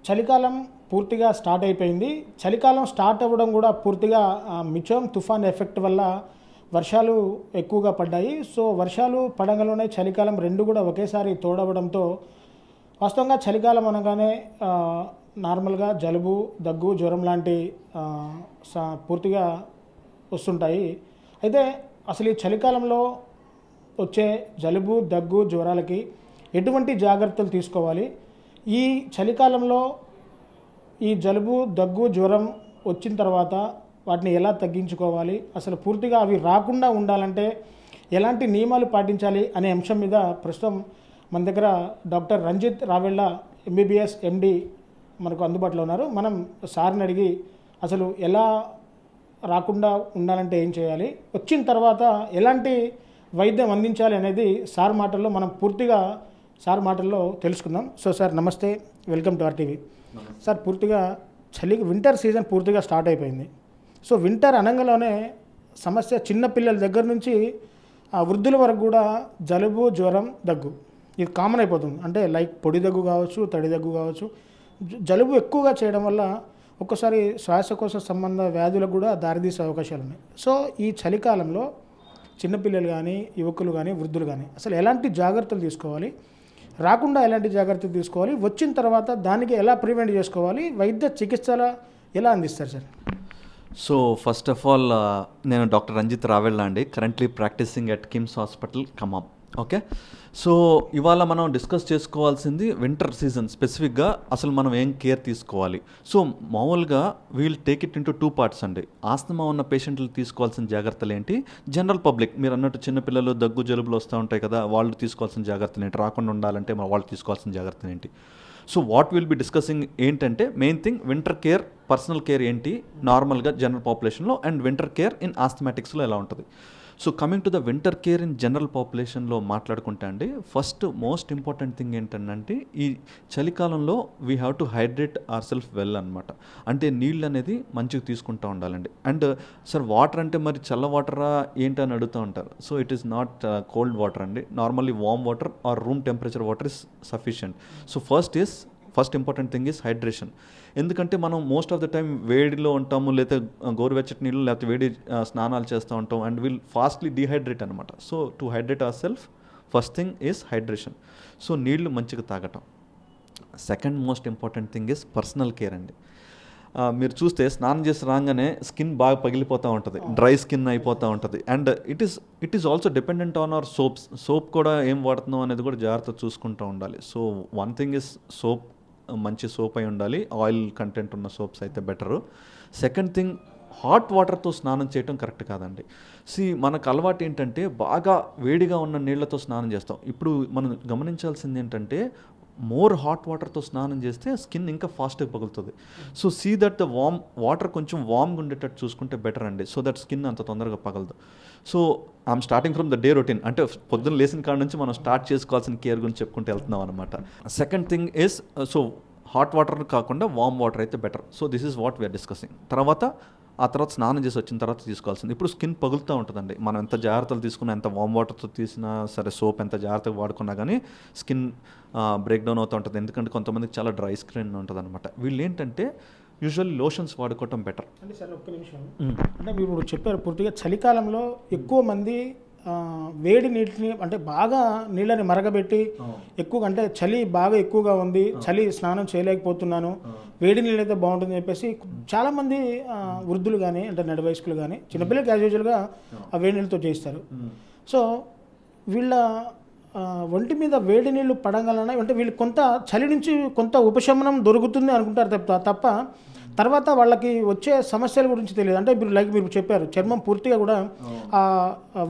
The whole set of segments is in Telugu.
చలికాలం పూర్తిగా స్టార్ట్ అయిపోయింది. చలికాలం స్టార్ట్ అవ్వడం కూడా పూర్తిగా మిచోమ్ తుఫాన్ ఎఫెక్ట్ వల్ల వర్షాలు ఎక్కువగా పడ్డాయి. సో వర్షాలు పడంగానే చలికాలం రెండు కూడా ఒకేసారి తోడవడంతో వాస్తవంగా చలికాలం అనగానే నార్మల్గా జలుబు, దగ్గు, జ్వరం లాంటి పూర్తిగా వస్తుంటాయి. అయితే అసలు ఈ చలికాలంలో వచ్చే జలుబు, దగ్గు, జ్వరాలకి ఎటువంటి జాగ్రత్తలు తీసుకోవాలి? ఈ చలికాలంలో ఈ జలుబు, దగ్గు, జ్వరం వచ్చిన తర్వాత వాటిని ఎలా తగ్గించుకోవాలి? అసలు పూర్తిగా అవి రాకుండా ఉండాలంటే ఎలాంటి నియమాలు పాటించాలి అనే అంశం మీద ప్రస్తుతం మన దగ్గర doctor Ranjith Ravella MBBS MD మనకు అందుబాటులో ఉన్నారు. మనం సార్ని అడిగి అసలు ఎలా రాకుండా ఉండాలంటే ఏం చేయాలి, వచ్చిన తర్వాత ఎలాంటి వైద్యం అందించాలి అనేది సార్ మాటల్లో మనం పూర్తిగా సార్ మాటల్లో తెలుసుకుందాం. సో సార్ నమస్తే, వెల్కమ్ టు ఆర్టీవీ. సార్ పూర్తిగా వింటర్ సీజన్ పూర్తిగా స్టార్ట్ అయిపోయింది. సో వింటర్ అనగానే సమస్య చిన్నపిల్లల దగ్గర నుంచి వృద్ధుల వరకు కూడా జలుబు, జ్వరం, దగ్గు ఇది కామన్ అయిపోతుంది. అంటే లైక్ పొడి దగ్గు కావచ్చు, తడి దగ్గు కావచ్చు. జలుబు ఎక్కువగా చేయడం వల్ల ఒక్కోసారి శ్వాసకోశ సంబంధ వ్యాధులకు కూడా దారితీసే అవకాశాలు ఉన్నాయి. సో ఈ చలికాలంలో చిన్నపిల్లలు కానీ, యువకులు కానీ, వృద్ధులు కానీ అసలు ఎలాంటి జాగ్రత్తలు తీసుకోవాలి, రాకుండా ఎలాంటి జాగ్రత్తలు తీసుకోవాలి, వచ్చిన తర్వాత దానికి ఎలా ప్రివెంట్ చేసుకోవాలి, వైద్య చికిత్సల ఎలా అందిస్తారు sir? So first of all నేను డాక్టర్ రంజిత్ రావెళ్ళ అండి, currently practicing at KIMS hospital Khammam. Okay, so ఇవాళ మనం డిస్కస్ చేసుకోవాల్సింది వింటర్ సీజన్ స్పెసిఫిక్గా అసలు మనం ఏం కేర్ తీసుకోవాలి. సో మామూలుగా we'll take it into 2 parts అండి. ఆస్తమా ఉన్న పేషెంట్లు తీసుకోవాల్సిన జాగ్రత్తలు ఏంటి, జనరల్ పబ్లిక్ మీరు అన్నట్టు చిన్నపిల్లలు దగ్గు జలుబులు వస్తూ ఉంటాయి కదా, వాళ్ళు తీసుకోవాల్సిన జాగ్రత్తలు ఏంటి, రాకుండా ఉండాలంటే వాళ్ళు తీసుకోవాల్సిన జాగ్రత్తలు ఏంటి. So what will be discussing ఏంటంటే main thing winter care, personal care ఏంటి నార్మల్గా జనరల్ పాపులేషన్లో, అండ్ వింటర్ కేర్ ఇన్ ఆస్థమాటిక్స్లో ఎలా ఉంటుంది. So coming to the winter care in general పాపులేషన్లో మాట్లాడుకుంటే అండి, ఫస్ట్ మోస్ట్ ఇంపార్టెంట్ థింగ్ ఏంటంటే ఈ చలికాలంలో we have to hydrate our self well అనమాట. అంటే నీళ్ళు అనేది మంచిగా తీసుకుంటూ ఉండాలండి. అండ్ సార్ వాటర్ అంటే మరి చల్ల వాటరా ఏంటి అని అడుగుతూ ఉంటారు. So it is not cold water అండి, normally warm water or room temperature water is sufficient. So first important thing is hydration. ఎందుకంటే మనం మోస్ట్ ఆఫ్ ద టైం వేడిలో ఉంటాము, లేకపోతే గోరువెచ్చటి నీళ్ళు, లేకపోతే వేడి స్నానాలు చేస్తూ ఉంటాం, అండ్ విల్ ఫాస్ట్లీ డీహైడ్రేట్ అనమాట. So to hydrate our self first thing is hydration. So నీళ్లు మంచిగా తాగటం. Second most important thing is personal care అండి. మీరు చూస్తే స్నానం చేసి రాగానే స్కిన్ బాగా పగిలిపోతూ ఉంటుంది, డ్రై స్కిన్ అయిపోతూ ఉంటుంది. And it is also dependent on hour soap కూడా ఏం వాడుతున్నాం అనేది కూడా జాగ్రత్త చూసుకుంటూ ఉండాలి. So one thing is soap, మంచి సోప్ అయి ఉండాలి, ఆయిల్ కంటెంట్ ఉన్న సోప్స్ అయితే బెటరు. సెకండ్ థింగ్, హాట్ వాటర్తో స్నానం చేయడం కరెక్ట్ కాదండి. మనకు అలవాటు ఏంటంటే బాగా వేడిగా ఉన్న నీళ్లతో స్నానం చేస్తాం. ఇప్పుడు మనం గమనించాల్సింది ఏంటంటే మోర్ హాట్ వాటర్తో స్నానం చేస్తే స్కిన్ ఇంకా ఫాస్ట్గా పగులుతుంది. సో దట్ ద వాటర్ కొంచెం వామ్గా ఉండేటట్టు చూసుకుంటే బెటర్ అండి, సో దట్ స్కిన్ అంత తొందరగా పగలదు. So I'm starting from the day routine, అంటే పొద్దున్న లేచిన కాడ నుంచి మనం స్టార్ట్ చేసుకోవాల్సిన కేర్ గురించి చెప్పుకుంటూ వెళ్తున్నాం అనమాట. Second thing is so hot water కాకుండా వామ్ వాటర్ అయితే better. So this is what we are discussing. ఆ తర్వాత స్నానం చేసి వచ్చిన తర్వాత తీసుకోవాల్సింది. ఇప్పుడు స్కిన్ పగులుతూ ఉంటుందండి, మనం ఎంత జాగ్రత్తలు తీసుకున్నా, ఎంత వామ్ వాటర్తో తీసినా సరే, సోప్ ఎంత జాగ్రత్తగా వాడుకున్నా కానీ స్కిన్ బ్రేక్ డౌన్ అవుతూ ఉంటుంది. ఎందుకంటే కొంతమందికి చాలా డ్రై స్కిన్ ఉంటుంది అనమాట. వీళ్ళు ఏంటంటే యూజువల్లీ లోషన్స్ వాడుకోవటం బెటర్. అంటే సార్ ఒక్క నిమిషం, అంటే మీరు ఇప్పుడు చెప్పారు పూర్తిగా చలికాలంలో ఎక్కువ మంది వేడి నీటిని అంటే బాగా నీళ్ళని మరగబెట్టి ఎక్కువగా, అంటే చలి బాగా ఎక్కువగా ఉంది, చలి స్నానం చేయలేకపోతున్నాను, వేడి నీళ్ళు అయితే బాగుంటుందని చెప్పేసి చాలామంది వృద్ధులు కానీ, అంటే నడి వయస్కులు కానీ, చిన్నపిల్లలకి యాజ్ యూజువల్గా ఆ వేడి నీళ్ళతో చేస్తారు. సో వీళ్ళ ఒంటి మీద వేడి నీళ్ళు పడగలన, అంటే వీళ్ళు కొంత చలి నుంచి కొంత ఉపశమనం దొరుకుతుంది అనుకుంటారు తప్ప తర్వాత వాళ్ళకి వచ్చే సమస్యల గురించి తెలియదు. అంటే మీరు చెప్పారు చర్మం పూర్తిగా కూడా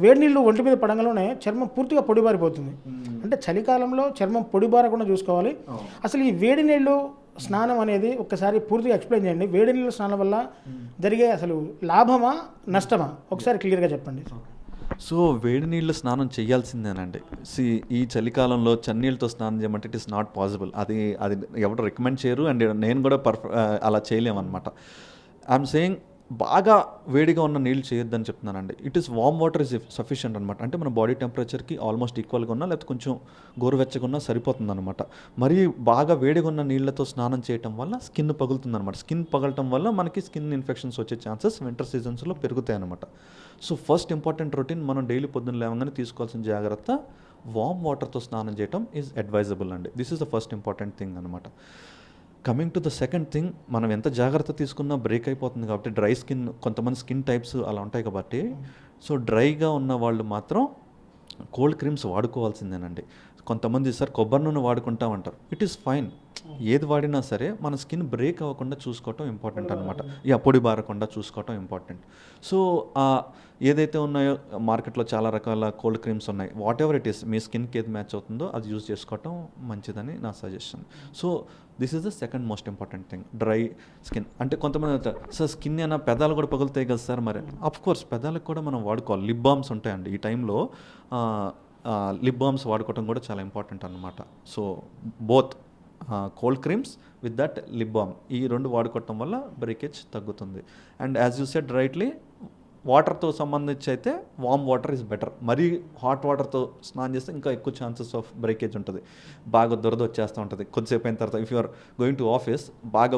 వేడి నీళ్ళు ఒంటి మీద పడంగానే చర్మం పూర్తిగా పొడిబారిపోతుంది. అంటే చలికాలంలో చర్మం పొడిబారకుండా చూసుకోవాలి. అసలు ఈ వేడి నీళ్ళు స్నానం అనేది ఒక్కసారి పూర్తిగా ఎక్స్ప్లెయిన్ చేయండి. వేడి నీళ్ళు స్నానం వల్ల జరిగే అసలు లాభమా నష్టమా ఒకసారి క్లియర్గా చెప్పండి. సో వేడి నీళ్ళు స్నానం చేయాల్సిందేనండి. ఈ చలికాలంలో చన్నీళ్ళతో స్నానం చేయమంటే ఇట్ ఈస్ నాట్ పాసిబుల్. అది ఎవరు రికమెండ్ చేయరు, అండ్ నేను కూడా అలా చేయలేమన్నమాట. ఐఎమ్ సేయింగ్ బాగా వేడిగా ఉన్న నీళ్ళు చేయొద్దని చెప్తున్నానండి. It is warm water is sufficient అనమాట. అంటే మన బాడీ టెంపరేచర్కి ఆల్మోస్ట్ ఈక్వల్గా ఉన్నా లేకపోతే కొంచెం గోరువెచ్చగా ఉన్నా సరిపోతుంది అనమాట. మరి బాగా వేడిగా ఉన్న నీళ్ళతో స్నానం చేయటం వల్ల స్కిన్ పగులుతుంది అనమాట. స్కిన్ పగలటం వల్ల మనకి స్కిన్ ఇన్ఫెక్షన్స్ వచ్చే ఛాన్సెస్ వింటర్ సీజన్స్లో పెరుగుతాయి అనమాట. సో ఫస్ట్ ఇంపార్టెంట్ రొటీన్ మనం డైలీ పొద్దున్న లేవగానే తీసుకోవాల్సిన జాగ్రత్త వామ్ వాటర్తో స్నానం చేయటం ఈజ్ అడ్వైజబుల్ అండి. This is the first important thing అనమాట. Coming to the second thing, మనం ఎంత జాగ్రత్త తీసుకున్నా బ్రేక్ అయిపోతుంది కాబట్టి డ్రై స్కిన్, కొంతమంది స్కిన్ టైప్స్ అలా ఉంటాయి కాబట్టి, సో డ్రైగా ఉన్న వాళ్ళు మాత్రం కోల్డ్ క్రీమ్స్ వాడుకోవాల్సిందేనండి. కొంతమంది సార్ కొబ్బరి నూనె వాడుకుంటామంటారు. ఇట్ ఈస్ ఫైన్, ఏది వాడినా సరే మన స్కిన్ బ్రేక్ అవ్వకుండా చూసుకోవటం ఇంపార్టెంట్ అనమాట. పొడి బారకుండా చూసుకోవటం ఇంపార్టెంట్. సో ఏదైతే ఉన్నాయో మార్కెట్లో చాలా రకాల కోల్డ్ క్రీమ్స్ ఉన్నాయి. వాట్ ఎవర్ ఇట్ ఈస్, మీ స్కిన్కి ఏది మ్యాచ్ అవుతుందో అది యూజ్ చేసుకోవటం మంచిదని నా suggestion. So this is the second most important thing, dry skin. అంటే కొంతమంది అవుతారు, సార్ స్కిన్ అయినా పెదాలు కూడా పగులుతాయి కదా సార్. మరి అఫ్కోర్స్ పెదాలకు కూడా మనం వాడుకోవాలి. లిప్ బామ్స్ ఉంటాయండి ఈ టైంలో. లిప్ బామ్స్ వాడుకోవటం కూడా చాలా ఇంపార్టెంట్ అనమాట. So both cold creams with that lip balm, ఈ రెండు వాడుకోవటం వల్ల బ్రేకేజ్ తగ్గుతుంది. And as you said rightly, వాటర్తో సంబంధించి అయితే వామ్ వాటర్ ఈజ్ బెటర్. మరీ హాట్ వాటర్తో స్నానం చేస్తే ఇంకా ఎక్కువ ఛాన్సెస్ ఆఫ్ బ్రేకేజ్ ఉంటుంది. బాగా దురద వచ్చేస్తూ ఉంటుంది కొద్దిసేపు అయిన తర్వాత. If you are going to office, బాగా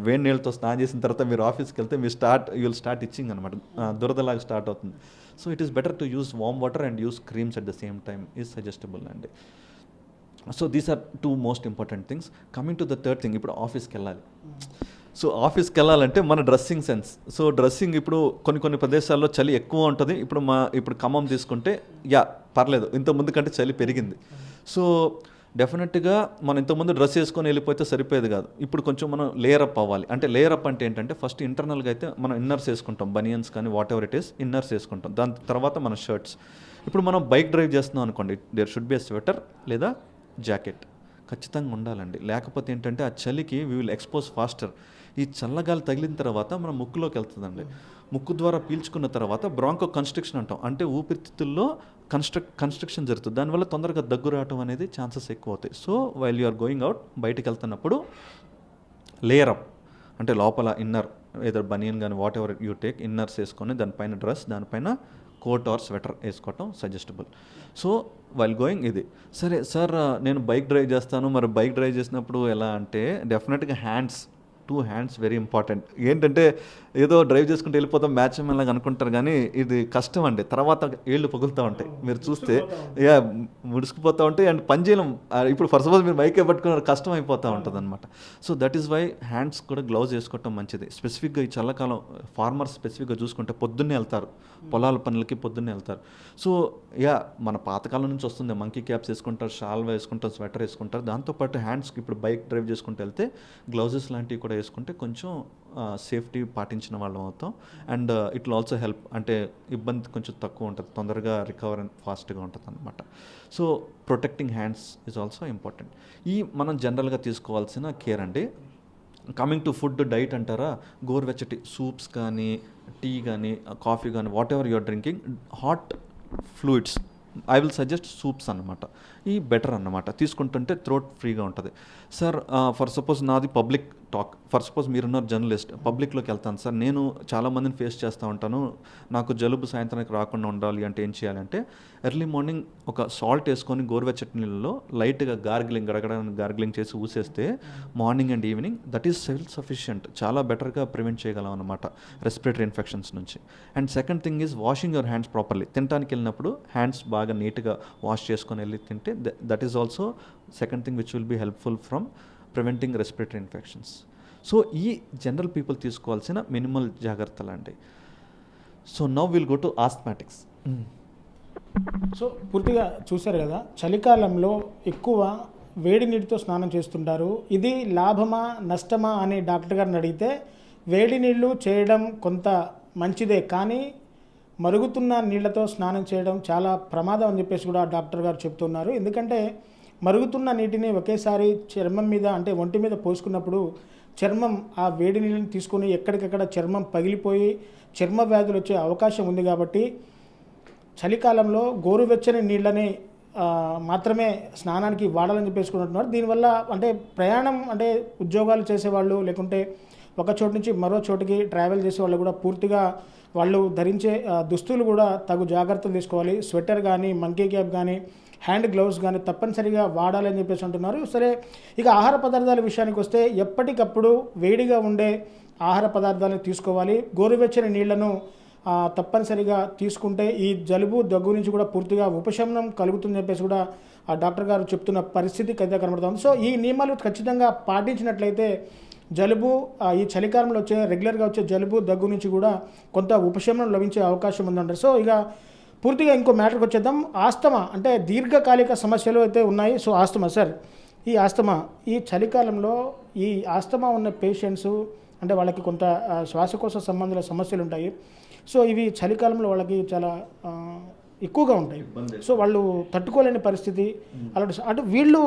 వేడి నీళ్ళతో స్నానం చేసిన తర్వాత మీరు ఆఫీస్కి వెళ్తే మీరు యూ విల్ స్టార్ట్ ఇచ్చింగ్ అనమాట, దురదలాగా స్టార్ట్ అవుతుంది. So it is better to use warm water and use creams at the same time is suggestible అండి. So these are two most important things. Coming to the third thing, ఇప్పుడు ఆఫీస్కి వెళ్ళాలి. సో ఆఫీస్కి వెళ్ళాలంటే మన డ్రెస్సింగ్ సెన్స్. సో డ్రెస్సింగ్ ఇప్పుడు కొన్ని ప్రదేశాల్లో చలి ఎక్కువ ఉంటుంది. ఇప్పుడు ఖమ్మం తీసుకుంటే పర్లేదు, ఇంతకుముందు కంటే చలి పెరిగింది. సో డెఫినెట్గా మనం ఇంతకుముందు డ్రెస్ వేసుకొని వెళ్ళిపోతే సరిపోయేది కాదు. ఇప్పుడు కొంచెం మనం లేయర్ అప్ అవ్వాలి. అంటే లేయర్ అప్ అంటే ఏంటంటే, ఫస్ట్ ఇంటర్నల్గా అయితే మనం ఇన్నర్స్ వేసుకుంటాం, బనియన్స్ కానీ what ever it is, inners వేసుకుంటాం. దాని తర్వాత మన షర్ట్స్. ఇప్పుడు మనం బైక్ డ్రైవ్ చేస్తున్నాం అనుకోండి, there should be a sweater లేదా జాకెట్ ఖచ్చితంగా ఉండాలండి. లేకపోతే ఏంటంటే ఆ చలికి వీ విల్ ఎక్స్పోజ్ ఫాస్టర్. ఈ చల్లగాలి తగిలిన తర్వాత మన ముక్కులోకి వెళ్తుందండి. ముక్కు ద్వారా పీల్చుకున్న తర్వాత బ్రాంకో కన్స్ట్రక్షన్ అంటాం. అంటే ఊపిరితిత్తుల్లో కన్స్ట్రక్షన్ జరుగుతుంది. దానివల్ల తొందరగా దగ్గు రావటం అనేది ఛాన్సెస్ ఎక్కువ అవుతాయి. So while you are going out, బయటికి వెళ్తున్నప్పుడు లేయర్ అప్, అంటే లోపల ఇన్నర్ ఏదో బనియన్ కానీ what ever you take, inners వేసుకొని దానిపైన డ్రెస్, దానిపైన కోట్ ఆర్ స్వెటర్ వేసుకోవటం సజెస్టబుల్. సో వైల్ గోయింగ్ ఇది. సరే సార్, నేను బైక్ డ్రైవ్ చేస్తాను, మరి బైక్ డ్రైవ్ చేసినప్పుడు ఎలా అంటే, డెఫినెట్గా టూ హ్యాండ్స్ వెరీ ఇంపార్టెంట్. ఏంటంటే ఏదో డ్రైవ్ చేసుకుంటూ వెళ్ళిపోతాం మ్యాచ్ లాగా అనుకుంటారు, కానీ ఇది కష్టం అండి. తర్వాత ఏళ్ళు పగులుతూ ఉంటాయి, మీరు చూస్తే ముడుచుకుపోతూ ఉంటాయి. అండ్ పని చేయడం, ఇప్పుడు ఫర్ సపోజ్ మీరు బైకే పట్టుకున్నారు, కష్టం అయిపోతూ ఉంటుంది అనమాట. So that is why hands కూడా గ్లౌజ్ వేసుకోవటం మంచిది. స్పెసిఫిక్గా ఈ చల్లకాలం ఫార్మర్స్ స్పెసిఫిక్గా చూసుకుంటే పొద్దున్నే వెళ్తారు, పొలాల పనులకి పొద్దున్నే వెళ్తారు. సో మన పాతకాలం నుంచి వస్తుంది, మంకీ క్యాప్స్ వేసుకుంటారు, షాల్వా వేసుకుంటారు, స్వెటర్ వేసుకుంటారు. దాంతోపాటు హ్యాండ్స్కి ఇప్పుడు బైక్ డ్రైవ్ చేసుకుంటూ వెళ్తే గ్లౌజెస్ లాంటివి కూడా వేసుకుంటే కొంచెం సేఫ్టీ పాటించిన వాళ్ళం అవుతాం. And it will also help, అంటే ఇబ్బంది కొంచెం తక్కువ ఉంటుంది, తొందరగా రికవర్ అండ్ ఫాస్ట్గా ఉంటుంది అనమాట. So protecting hands is also important. మనం జనరల్గా తీసుకోవాల్సిన కేర్ అండి. కమింగ్ టు ఫుడ్, డైట్ అంటారా, గోరువెచ్చటి సూప్స్ కానీ, టీ కానీ, కాఫీ కానీ, whatever you are drinking, hot fluids, I will suggest soups అన్నమాట. ఈ బెటర్ అన్నమాట, తీసుకుంటుంటే థ్రోట్ ఫ్రీగా ఉంటుంది. సార్ ఫర్ సపోజ్ నాది పబ్లిక్ టాక్, ఫర్ సపోజ్ మీరున్నారు జర్నలిస్ట్, పబ్లిక్లోకి వెళ్తాను సార్, నేను చాలామందిని ఫేస్ చేస్తూ ఉంటాను, నాకు జలుబు సాయంత్రానికి రాకుండా ఉండాలి అంటే ఏం చేయాలంటే, ఎర్లీ మార్నింగ్ ఒక సాల్ట్ వేసుకొని గోరువెచ్చటి నీళ్ళలో లైట్గా గార్గిలింగ్ చేసి ఊసేస్తే morning and evening, that is self sufficient. చాలా బెటర్గా ప్రివెంట్ చేయగలం అనమాట రెస్పిరేటరీ ఇన్ఫెక్షన్స్ నుంచి. And second thing is washing your hands properly. తినడానికి వెళ్ళినప్పుడు హ్యాండ్స్ బాగా నీట్గా వాష్ చేసుకొని వెళ్ళి తింటే, that is also second thing which will be helpful from preventing respiratory infections. So ఈ జనరల్ పీపుల్ తీసుకోవాల్సిన మినిమల్ జాగ్రత్తలు అండి. So now will go to asthmatics. So పూర్తిగా చూశారు కదా, చలికాలంలో ఎక్కువ వేడి నీటితో స్నానం చేస్తుంటారు. ఇది లాభమా నష్టమా అని డాక్టర్ గారిని అడిగితే, వేడి నీళ్ళు చేయడం కొంత మంచిదే, కానీ మరుగుతున్న నీళ్లతో స్నానం చేయడం చాలా ప్రమాదం అని చెప్పేసి కూడా డాక్టర్ గారు చెప్తున్నారు. ఎందుకంటే మరుగుతున్న నీటిని ఒకేసారి చర్మం మీద, అంటే ఒంటి మీద పోసుకున్నప్పుడు చర్మం ఆ వేడి నీళ్ళని తీసుకొని ఎక్కడికక్కడ చర్మం పగిలిపోయి చర్మ వ్యాధులు వచ్చే అవకాశం ఉంది. కాబట్టి చలికాలంలో గోరువెచ్చని నీళ్ళని మాత్రమే స్నానానికి వాడాలని చెప్పేసుకుంటున్నారు. దీనివల్ల అంటే ప్రయాణం, అంటే ఉద్యోగాలు చేసేవాళ్ళు, లేకుంటే ఒక చోటు నుంచి మరో చోటుకి ట్రావెల్ చేసే వాళ్ళు కూడా పూర్తిగా వాళ్ళు ధరించే దుస్తులు కూడా తగు జాగ్రత్తలు తీసుకోవాలి. స్వెటర్ కానీ, మంకీ క్యాప్ కానీ, హ్యాండ్ గ్లౌస్ కానీ తప్పనిసరిగా వాడాలని చెప్పేసి అంటున్నారు. సరే, ఇక ఆహార పదార్థాల విషయానికి వస్తే ఎప్పటికప్పుడు వేడిగా ఉండే ఆహార పదార్థాలను తీసుకోవాలి. గోరువెచ్చని నీళ్లను తప్పనిసరిగా తీసుకుంటే ఈ జలుబు దగ్గు నుంచి కూడా పూర్తిగా ఉపశమనం కలుగుతుందని చెప్పేసి కూడా ఆ డాక్టర్ గారు చెప్తున్న పరిస్థితి అయితే కనబడుతుంది. సో ఈ నియమాలు ఖచ్చితంగా పాటించినట్లయితే జలుబు ఈ చలికాలంలో రెగ్యులర్గా వచ్చే జలుబు దగ్గు నుంచి కూడా కొంత ఉపశమనం లభించే అవకాశం ఉందంటారు. సో ఇక పూర్తిగా ఇంకో మ్యాటర్కి వచ్చేద్దాం. ఆస్తమా అంటే దీర్ఘకాలిక సమస్యలు అయితే ఉన్నాయి. సో ఆస్తమా సార్, ఈ ఆస్తమా ఈ చలికాలంలో ఈ ఆస్తమా ఉన్న పేషెంట్స్ అంటే వాళ్ళకి కొంత శ్వాసకోశ సంబంధాల సమస్యలు ఉంటాయి. సో ఇవి చలికాలంలో వాళ్ళకి చాలా ఎక్కువగా ఉంటాయి. సో వాళ్ళు తట్టుకోలేని పరిస్థితి అలాంటి అంటే వీళ్ళు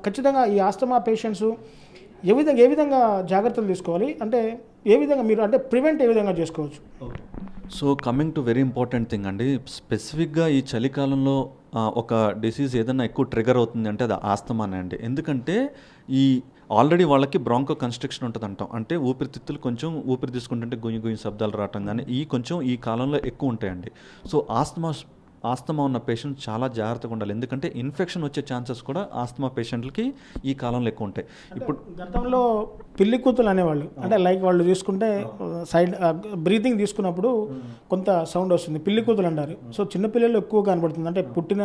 ఖచ్చితంగా ఈ ఆస్తమా పేషెంట్స్ ఏ విధంగా జాగ్రత్తలు తీసుకోవాలి, అంటే ఏ విధంగా మీరు అంటే ప్రివెంట్ ఏ విధంగా చేసుకోవచ్చు? So coming to very important thing అండి, స్పెసిఫిక్గా ఈ చలికాలంలో ఒక డిసీజ్ ఏదైనా ఎక్కువ ట్రిగర్ అవుతుంది అంటే అది ఆస్తమానే అండి. ఎందుకంటే ఈ ఆల్రెడీ వాళ్ళకి బ్రాంకో కన్స్ట్రిక్షన్ ఉంటుంది అంటాం, అంటే ఊపిరితిత్తులు కొంచెం ఊపిరి తీసుకుంటుంటే గుయ్యి గుయ్యి శబ్దాలు రావటం కానీ ఈ కొంచెం ఈ కాలంలో ఎక్కువ ఉంటాయండి. సో ఆస్తమా ఉన్న పేషెంట్ చాలా జాగ్రత్తగా ఉండాలి, ఎందుకంటే ఇన్ఫెక్షన్ వచ్చే ఛాన్సెస్ కూడా ఆస్తమా పేషెంట్లకి ఈ కాలంలో ఎక్కువ ఉంటాయి. ఇప్పుడు గతంలో పిల్లి కూతులు అనేవాళ్ళు, అంటే లైక్ వాళ్ళు తీసుకుంటే సైడ్ బ్రీతింగ్ తీసుకున్నప్పుడు కొంత సౌండ్ వస్తుంది, పిల్లి కూతులు అంటారు. సో చిన్నపిల్లలు ఎక్కువ కనబడుతుంది, అంటే పుట్టిన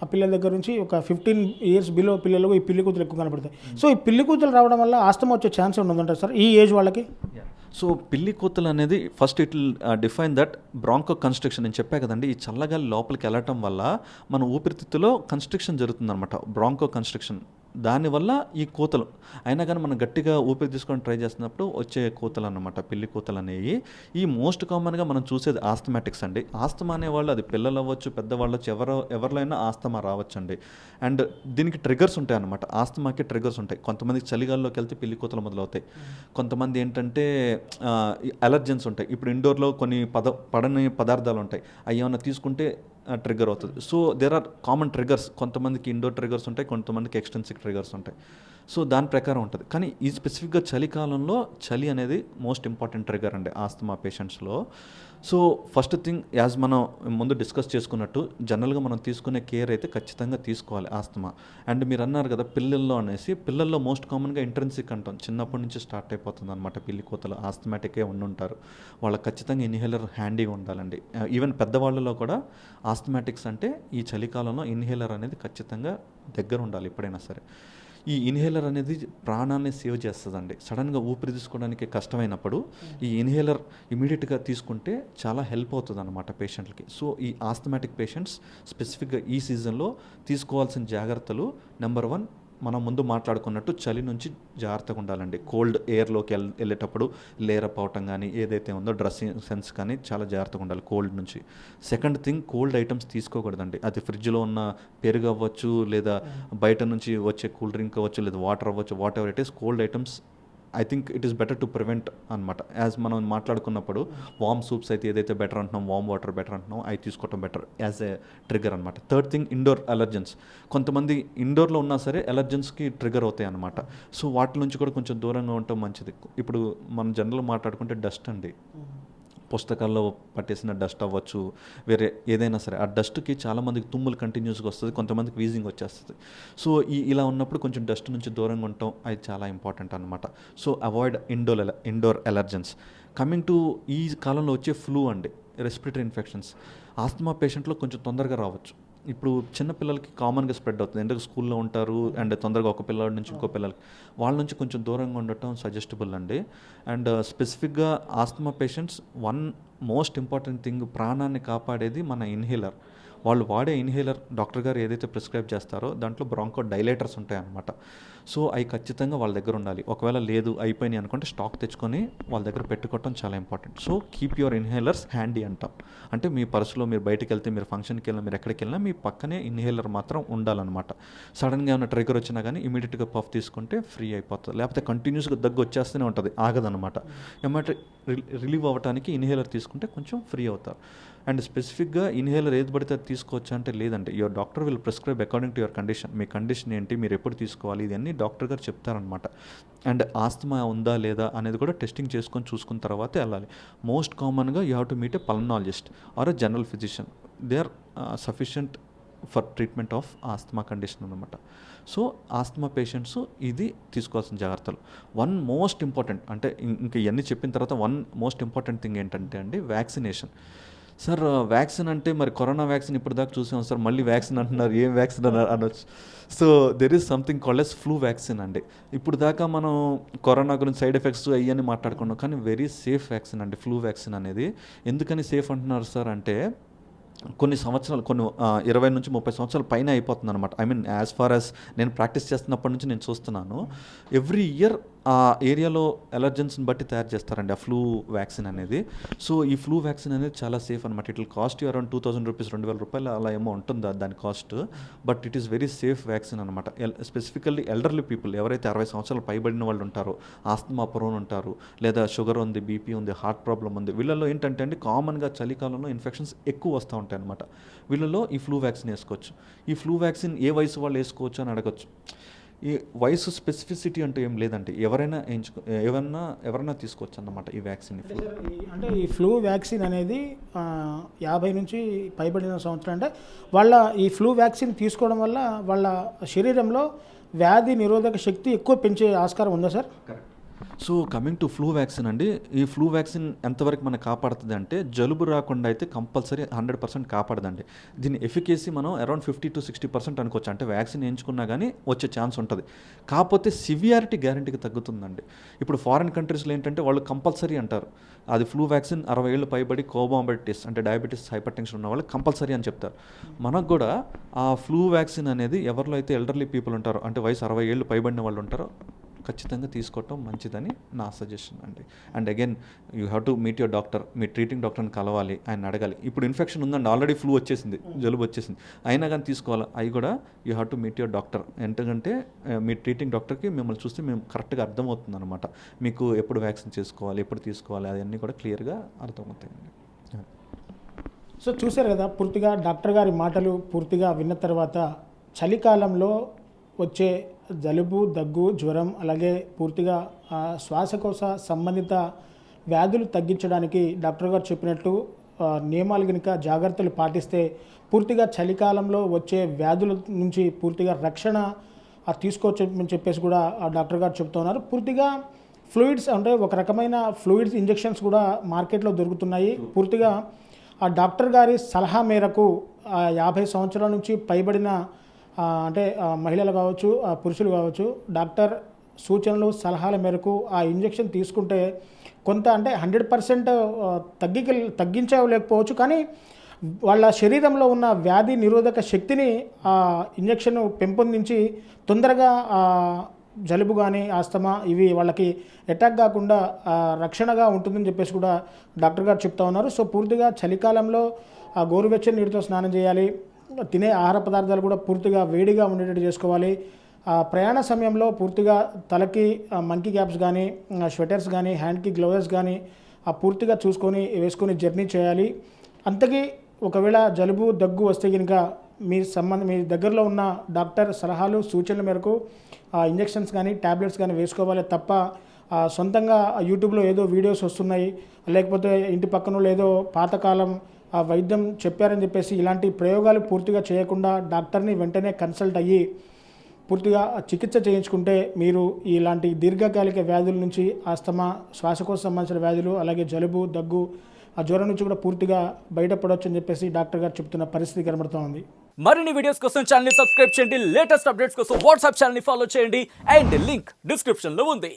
ఆ పిల్లల దగ్గర నుంచి ఒక 15 years బిలో పిల్లలకు ఈ పిల్లి కూతులు ఎక్కువ కనబడతాయి. సో ఈ పిల్లి కూతులు రావడం వల్ల ఆస్తమా వచ్చే ఛాన్స్ ఉండదంటారు సార్ ఈ ఏజ్ వాళ్ళకి? సో పిల్లి కూతులు అనేది first it will define that broncho constriction. నేను చెప్పా కదండి, ఈ చల్లగాలి లోపలికి వెళ్ళటం వల్ల మన ఊపిరితిత్తులో కన్స్ట్రిక్షన్ జరుగుతుందన్నమాట, బ్రాంకో కన్స్ట్రిక్షన్. దానివల్ల ఈ కూతలు అయినా కానీ మనం గట్టిగా ఊపిరి తీసుకొని ట్రై చేస్తున్నప్పుడు వచ్చే కూతలు అన్నమాట పిల్లి కూతలు అనేవి. ఈ మోస్ట్ కామన్గా మనం చూసేది ఆస్థమాటిక్స్ అండి. ఆస్తమా అనేవాళ్ళు అది పిల్లలు అవ్వచ్చు, పెద్దవాళ్ళు వచ్చి ఎవరిలో అయినా ఆస్తమా రావచ్చండి. అండ్ దీనికి ట్రిగర్స్ ఉంటాయి అన్నమాట, ఆస్తమాకి ట్రిగర్స్ ఉంటాయి. కొంతమందికి చలిగాల్లోకి వెళ్తే పిల్లి కూతలు మొదలవుతాయి, కొంతమంది ఏంటంటే అలర్జెన్స్ ఉంటాయి. ఇప్పుడు ఇండోర్లో కొన్ని పడని పదార్థాలు ఉంటాయి, అవి ఏమైనా తీసుకుంటే ట్రిగర్ అవుతుంది. So there are common triggers, కొంతమందికి ఇండోర్ ట్రిగర్స్ ఉంటాయి, కొంతమందికి ఎక్స్టెన్సివ్ ట్రిగర్స్ ఉంటాయి. సో దాని ప్రకారం ఉంటుంది. కానీ ఈ స్పెసిఫిక్గా చలికాలంలో చలి అనేది మోస్ట్ ఇంపార్టెంట్ ట్రిగర్ అండి ఆస్తమా పేషెంట్స్లో. సో ఫస్ట్ థింగ్ యాజ్ మనం ముందు డిస్కస్ చేసుకున్నట్టు జనరల్గా మనం తీసుకునే కేర్ అయితే ఖచ్చితంగా తీసుకోవాలి ఆస్తమా. అండ్ మీరు అన్నారు కదా పిల్లల్లో అనేసి, పిల్లల్లో మోస్ట్ కామన్గా ఇంట్రెన్సిక్ అంటాం, చిన్నప్పటి నుంచి స్టార్ట్ అయిపోతుంది అనమాట పిల్లి కూతలు. ఆస్థమాటికే ఉండుంటారు, వాళ్ళకి ఖచ్చితంగా ఇన్హేలర్ హ్యాండీగా ఉండాలండి. ఈవెన్ పెద్దవాళ్ళలో కూడా ఆస్థమాటిక్స్ అంటే ఈ చలికాలంలో ఇన్హేలర్ అనేది ఖచ్చితంగా దగ్గర ఉండాలి ఎప్పుడైనా సరే. ఈ ఇన్హేలర్ అనేది ప్రాణాన్ని సేవ్ చేస్తుందండి. సడన్గా ఊపిరి తీసుకోవడానికి కష్టమైనప్పుడు ఈ ఇన్హేలర్ ఇమీడియట్గా తీసుకుంటే చాలా హెల్ప్ అవుతుంది అనమాట పేషెంట్లకి. సో ఈ ఆస్థమాటిక్ పేషెంట్స్ స్పెసిఫిక్గా ఈ సీజన్లో తీసుకోవాల్సిన జాగ్రత్తలు, నెంబర్ 1 మనం ముందు మాట్లాడుకున్నట్టు చలి నుంచి జాగ్రత్తగా ఉండాలండి. కోల్డ్ ఎయిర్లోకి వెళ్ళేటప్పుడు లేయర్ అప్ అవటం కానీ ఏదైతే ఉందో డ్రెస్సింగ్ సెన్స్ కానీ చాలా జాగ్రత్తగా ఉండాలి కోల్డ్ నుంచి. సెకండ్ థింగ్, కోల్డ్ ఐటమ్స్ తీసుకోకూడదండి. అది ఫ్రిడ్జ్లో ఉన్న పెరుగు అవ్వచ్చు, లేదా బయట నుంచి వచ్చే కూల్ డ్రింక్ అవ్వచ్చు, లేదా వాటర్ అవ్వచ్చు, what ever it is, cold items I think it is better to prevent అనమాట. యాజ్ మనం మాట్లాడుకున్నప్పుడు వామ్ సూప్స్ అయితే ఏదైతే బెటర్ అంటున్నాం, వామ్ వాటర్ బెటర్ అంటున్నాం, అవి తీసుకోవటం బెటర్ యాజ్ ఏ ట్రిగర్ అనమాట. Third thing, indoor allergens. కొంతమంది ఇండోర్లో ఉన్నా సరే అలర్జెన్స్కి ట్రిగర్ అవుతాయి అనమాట. సో వాటి నుంచి కూడా కొంచెం దూరంగా ఉండటం మంచిది. ఇప్పుడు మనం జనరల్గా మాట్లాడుకుంటే డస్ట్ అండి, పుస్తకాల్లో పట్టేసిన డస్ట్ అవ్వచ్చు, వేరే ఏదైనా సరే ఆ డస్ట్కి చాలామందికి తుమ్ములు కంటిన్యూస్గా వస్తుంది, కొంతమందికి వీజింగ్ వచ్చేస్తుంది. సో ఇలా ఉన్నప్పుడు కొంచెం డస్ట్ నుంచి దూరంగా ఉండటం అది చాలా ఇంపార్టెంట్ అనమాట. So avoid indoor allergens. Coming to ఈ కాలంలో వచ్చే ఫ్లూ అండి, రెస్పిరేటరీ ఇన్ఫెక్షన్స్ ఆస్తమా పేషెంట్లో కొంచెం తొందరగా రావచ్చు. ఇప్పుడు చిన్నపిల్లలకి కామన్గా స్ప్రెడ్ అవుతుంది, ఎందుకంటే స్కూల్లో ఉంటారు అండ్ తొందరగా ఒక పిల్లవాడి నుంచి ఇంకో పిల్లలకి, వాళ్ళ నుంచి కొంచెం దూరంగా ఉండటం సజెస్టబుల్ అండి. అండ్ స్పెసిఫిక్గా asthma patients most important thing, ప్రాణాన్ని కాపాడేది మన ఇన్హేలర్. వాళ్ళు వాడే ఇన్హేలర్ డాక్టర్ గారు ఏదైతే ప్రిస్క్రైబ్ చేస్తారో దాంట్లో బ్రాంకో డైలేటర్స్ ఉంటాయన్నమాట. సో అవి ఖచ్చితంగా వాళ్ళ దగ్గర ఉండాలి. ఒకవేళ లేదు అయిపోయినాయి అనుకుంటే స్టాక్ తెచ్చుకొని వాళ్ళ దగ్గర పెట్టుకోవటం చాలా important. So keep your inhalers handy అంటాం, అంటే మీ పర్సులో మీరు బయటికి వెళ్తే, మీరు ఫంక్షన్కి వెళ్ళినా, మీరు ఎక్కడికి వెళ్ళినా మీ పక్కనే ఇన్హేలర్ మాత్రం ఉండాలన్నమాట. సడన్గా ఏమైనా ట్రిగర్ వచ్చినా కానీ ఇమీడియట్గా పఫ్ తీసుకుంటే ఫ్రీ అయిపోతుంది, లేకపోతే కంటిన్యూస్గా దగ్గు వచ్చేస్తూనే ఉంటుంది, ఆగదనమాట. ఏమంటే రిలీవ్ అవ్వడానికి ఇన్హేలర్ తీసుకుంటే కొంచెం ఫ్రీ అవుతారు. అండ్ స్పెసిఫిక్గా ఇన్హేలర్ ఏది పడితే అది తీసుకోవచ్చా అంటే లేదండి. Your doctor will prescribe according to your condition. Me condition ఏంటి, మీరు ఎప్పుడు తీసుకోవాలి, ఇది అన్నీ డాక్టర్ గారు చెప్తారనమాట. అండ్ ఆస్తమా ఉందా లేదా అనేది కూడా టెస్టింగ్ చేసుకొని చూసుకున్న తర్వాతే వెళ్ళాలి. మోస్ట్ కామన్గా you have to meet a pulmonologist or a general physician. They are sufficient for treatment of asthma condition అనమాట. సో ఆస్తమా పేషెంట్స్ ఇది తీసుకోవాల్సిన జాగ్రత్తలు. వన్ మోస్ట్ ఇంపార్టెంట్ అంటే ఇంకా ఇవన్నీ చెప్పిన తర్వాత వన్ మోస్ట్ ఇంపార్టెంట్ థింగ్ ఏంటంటే అండి వ్యాక్సినేషన్. సార్ వ్యాక్సిన్ అంటే మరి కరోనా వ్యాక్సిన్ ఇప్పుడు దాకా చూసాం సార్, మళ్ళీ వ్యాక్సిన్ అంటున్నారు, ఏం వ్యాక్సిన్ అనొచ్చు. So there is something called as flu vaccine అండి. ఇప్పుడు దాకా మనం కరోనా గురించి సైడ్ ఎఫెక్ట్స్ అయ్యని మాట్లాడుకున్నాం, కానీ వెరీ సేఫ్ వ్యాక్సిన్ అండి ఫ్లూ వ్యాక్సిన్ అనేది. ఎందుకని సేఫ్ అంటున్నారు సార్ అంటే కొన్ని సంవత్సరాలు 20 నుంచి 30 సంవత్సరాల పైన అయిపోతుంది అనమాట. I mean as far as నేను ప్రాక్టీస్ చేస్తున్నప్పటి నుంచి నేను చూస్తున్నాను, ఎవ్రీ ఇయర్ ఆ ఏరియాలో ఎలర్జెన్స్ని బట్టి తయారు చేస్తారండి ఆ ఫ్లూ వ్యాక్సిన్ అనేది. సో ఈ ఫ్లూ వ్యాక్సిన్ అనేది చాలా సేఫ్ అనమాట. It will cost you around 2000 rupees, 2000 రూపాయలు అలా ఏమో ఉంటుంది దాని cost. But it is very safe vaccine అనమాట. స్పెసిఫికల్లీ ఎల్డర్లీ పీపుల్ ఎవరైతే 60 సంవత్సరాలు పైబడిన వాళ్ళు ఉంటారో, ఆస్తమా ప్రోన్ ఉంటారు, లేదా షుగర్ ఉంది, బీపీ ఉంది, హార్ట్ ప్రాబ్లం ఉంది, వీళ్ళలో ఏంటంటే అండి కామన్గా చలికాలంలో ఇన్ఫెక్షన్స్ ఎక్కువ వస్తూ ఉంటాయి అనమాట. వీళ్ళలో ఈ ఫ్లూ వ్యాక్సిన్ వేసుకోవచ్చు. ఈ ఫ్లూ వ్యాక్సిన్ ఏ వయసు వాళ్ళు వేసుకోవచ్చు అని అడగచ్చు. ఈ వయసు స్పెసిఫిసిటీ అంటూ ఏం లేదండి, ఎవరైనా తీసుకోవచ్చు అన్నమాట ఈ వ్యాక్సిన్. అంటే ఈ ఫ్లూ వ్యాక్సిన్ అనేది 50 నుంచి పైబడిన సంవత్సరం అంటే వాళ్ళ ఈ ఫ్లూ వ్యాక్సిన్ తీసుకోవడం వల్ల వాళ్ళ శరీరంలో వ్యాధి నిరోధక శక్తి ఎక్కువ పెంచే ఆస్కారం ఉందా sir? Correct. So coming to flu vaccine అండి, ఈ ఫ్లూ వ్యాక్సిన్ ఎంతవరకు మనకు కాపాడుతుంది అంటే జలుబు రాకుండా అయితే కంపల్సరీ 100% కాపాడదండి. దీని ఎఫికేసీ మనం అరౌండ్ 50 to 60% అనుకోవచ్చు. అంటే వ్యాక్సిన్ వేయించుకున్నా కానీ వచ్చే ఛాన్స్ ఉంటుంది. కాకపోతే సివియారిటీ గ్యారంటీకి తగ్గుతుందండి. ఇప్పుడు ఫారిన్ కంట్రీస్లో ఏంటంటే వాళ్ళు కంపల్సరీ అంటారు, అది ఫ్లూ వ్యాక్సిన్ 60 ఏళ్ళు పైబడి కోమార్బిడిటీస్ అంటే డయాబెటీస్, హైపర్ టెన్షన్ ఉన్న వాళ్ళు కంపల్సరీ అని చెప్తారు. మనకు కూడా ఆ ఫ్లూ వ్యాక్సిన్ అనేది ఎవరిలో అయితే ఎల్డర్లీ పీపుల్ ఉంటారో, అంటే వయసు 60 ఏళ్ళు పైబడిన వాళ్ళు ఉంటారో ఖచ్చితంగా తీసుకోవటం మంచిదని నా సజెషన్ అండి. And again you have to meet your doctor. Me treating డాక్టర్ని కలవాలి, ఆయన అడగాలి. ఇప్పుడు ఇన్ఫెక్షన్ ఉందండి, ఆల్రెడీ ఫ్లూ వచ్చేసింది, జలుబు వచ్చేసింది, అయినా కానీ తీసుకోవాలి. అవి కూడా you have to meet your doctor. ఎందుకంటే మీ ట్రీటింగ్ డాక్టర్కి మిమ్మల్ని చూస్తే మేము కరెక్ట్గా అర్థమవుతుంది అనమాట. మీకు ఎప్పుడు వ్యాక్సిన్ చేసుకోవాలి, ఎప్పుడు తీసుకోవాలి, అవన్నీ కూడా క్లియర్గా అర్థమవుతాయండి. సో చూశారు కదా, పూర్తిగా డాక్టర్ గారి మాటలు పూర్తిగా విన్న తర్వాత చలికాలంలో వచ్చే జలుబు, దగ్గు, జ్వరం, అలాగే పూర్తిగా శ్వాసకోశ సంబంధిత వ్యాధులు తగ్గించడానికి డాక్టర్ గారు చెప్పినట్టు నియమాలు కనుక జాగ్రత్తలు పాటిస్తే పూర్తిగా చలికాలంలో వచ్చే వ్యాధుల నుంచి పూర్తిగా రక్షణ తీసుకోవచ్చని చెప్పేసి కూడా డాక్టర్ గారు చెప్తున్నారు. పూర్తిగా ఫ్లూయిడ్స్ అంటే ఒక రకమైన ఫ్లూయిడ్స్ ఇంజెక్షన్స్ కూడా మార్కెట్లో దొరుకుతున్నాయి. పూర్తిగా ఆ డాక్టర్ గారి సలహా మేరకు 50 సంవత్సరాల నుంచి పైబడిన అంటే మహిళలు కావచ్చు, పురుషులు కావచ్చు, డాక్టర్ సూచనలు సలహాల మేరకు ఆ ఇంజెక్షన్ తీసుకుంటే కొంత అంటే 100% తగ్గించలేకపోవచ్చు, కానీ వాళ్ళ శరీరంలో ఉన్న వ్యాధి నిరోధక శక్తిని ఆ ఇంజెక్షన్ పెంపొందించి తొందరగా జలుబు కానీ ఆస్తమా ఇవి వాళ్ళకి అటాక్ కాకుండా రక్షణగా ఉంటుందని చెప్పేసి కూడా డాక్టర్ గారు చెప్తా ఉన్నారు. సో పూర్తిగా చలికాలంలో గోరువెచ్చని నీటితో స్నానం చేయాలి. తినే ఆహార పదార్థాలు కూడా పూర్తిగా వేడిగా ఉండేటట్టు చేసుకోవాలి. ప్రయాణ సమయంలో పూర్తిగా తలకి మంకీ క్యాప్స్ కానీ, స్వెటర్స్ కానీ, హ్యాండ్కి గ్లౌజెస్ కానీ పూర్తిగా చూసుకొని వేసుకొని జర్నీ చేయాలి. అంతకీ ఒకవేళ జలుబు, దగ్గు వస్తే కనుక మీ దగ్గరలో ఉన్న డాక్టర్ సలహాలు సూచనల మేరకు ఇంజెక్షన్స్ కానీ ట్యాబ్లెట్స్ కానీ వేసుకోవాలి తప్ప సొంతంగా యూట్యూబ్లో ఏదో వీడియోస్ వస్తున్నాయి, లేకపోతే ఇంటి పక్కన ఏదో పాతకాలం వైద్యం చెప్పారని చెప్పేసి ఇలాంటి ప్రయోగాలు పూర్తిగా చేయకుండా డాక్టర్ని వెంటనే కన్సల్ట్ అయ్యి పూర్తిగా చికిత్స చేయించుకుంటే మీరు ఇలాంటి దీర్ఘకాలిక వ్యాధుల నుంచి ఆస్తమా, శ్వాసకోశ సంబంధించిన వ్యాధులు, అలాగే జలుబు, దగ్గు, జ్వరం నుంచి కూడా పూర్తిగా బయటపడవచ్చు అని చెప్పేసి డాక్టర్ గారు చెప్తున్న పరిస్థితి కనబడుతూ ఉంది. మరిన్ని వీడియోస్ కోసం ఛానల్ ని సబ్స్క్రైబ్ చేయండి, లేటెస్ట్ అప్డేట్స్ కోసం వాట్సాప్ ఛానల్ ని ఫాలో చేయండి, అండ్ లింక్ డిస్క్రిప్షన్ లో ఉంది.